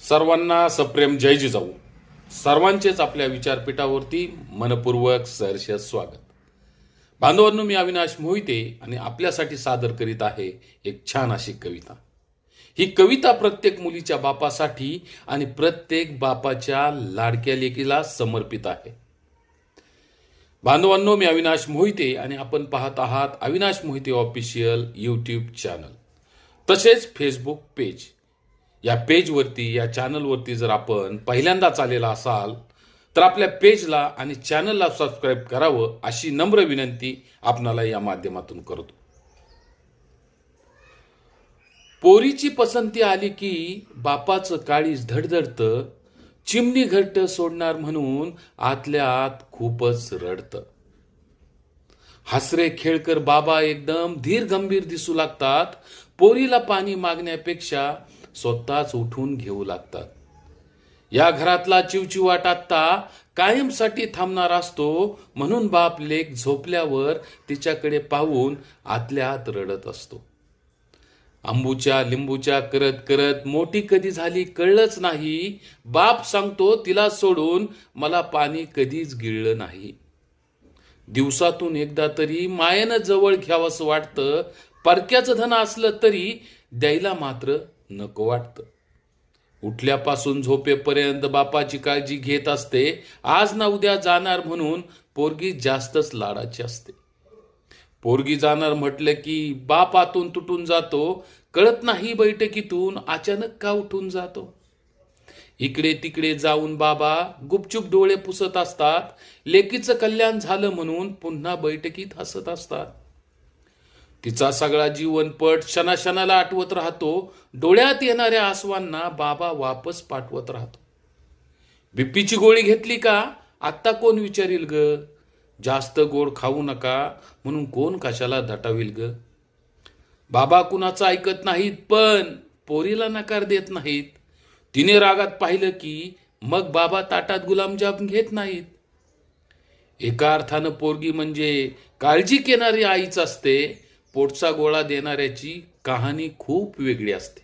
सर्वांना सप्रेम जय जिजाऊ. सर्वांचेच आपल्या विचारपीठावरती मनपूर्वक सहर्ष स्वागत. बांधवांनो, मी अविनाश मोहिते आणि आपल्यासाठी सादर करीत आहे एक छान अशी कविता. ही कविता प्रत्येक मुलीच्या बापासाठी आणि प्रत्येक बापाच्या लाडक्या लेकीला समर्पित आहे. बांधवांनो, मी अविनाश मोहिते आणि आपण पाहत आहात Avinash Mohite official YouTube channel, तसेच फेसबुक पेज. या पेजवरती, या चॅनलवरती जर आपण पहिल्यांदाच आलेला असाल तर आपल्या पेजला आणि चॅनलला सबस्क्राईब करावं अशी नम्र विनंती आपणाला या माध्यमातून करतो. पोरीची पसंती आली की बापाचं काळीज धडधडतं, चिमणी घरट सोडणार म्हणून आतल्या आत खूपच रडतं. हसरे खेळकर बाबा एकदम धीर गंभीर दिसू लागतात. पोरीला पाणी मागण्यापेक्षा स्वतःच उठून घेऊ लागतात. या घरातला चिवचिवाट आत्ता कायमसाठी थांबणार असतो, म्हणून बाप लेक झोपल्यावर तिच्याकडे पाहून आतल्या आत रडत असतो. आंबूच्या लिंबूच्या करत करत मोठी कधी झाली कळलंच नाही. बाप सांगतो तिला सोडून मला पाणी कधीच गिळलं नाही. दिवसातून एकदा तरी मायेनं जवळ घ्यावंसं वाटतं. परक्याचं धन असलं तरी द्यायला मात्र नको वाटतं. उठल्यापासून झोपेपर्यंत बापाची काळजी घेत असते. आज ना उद्या जाणार म्हणून पोरगी जास्तच लाडाची असते. पोरगी जाणार म्हटलं की बाप आतून तुटून जातो. कळत नाही बैठकीतून अचानक का उठून जातो. इकडे तिकडे जाऊन बाबा गुपचूप डोळे पुसत असतात. लेकीचं कल्याण झालं म्हणून पुन्हा बैठकीत हसत असतात. तिचा सगळा जीवनपट क्षणाक्षणाला आठवत राहतो. डोळ्यात येणाऱ्या आसवांना बाबा वापस पाठवत राहतो. बीपीची गोळी घेतली का आत्ता कोण विचारील ग. जास्त गोड खाऊ नका म्हणून कोण कशाला धटावील ग. बाबा कुणाचं ऐकत नाहीत, पण पोरीला नकार देत नाहीत. तिने रागात पाहिलं की मग बाबा ताटात गुलामजाम घेत नाहीत. एका अर्थानं पोरगी म्हणजे काळजी घेणारी आईच असते. पोटचा गोळा देणाऱ्याची कहाणी खूप वेगळी असते.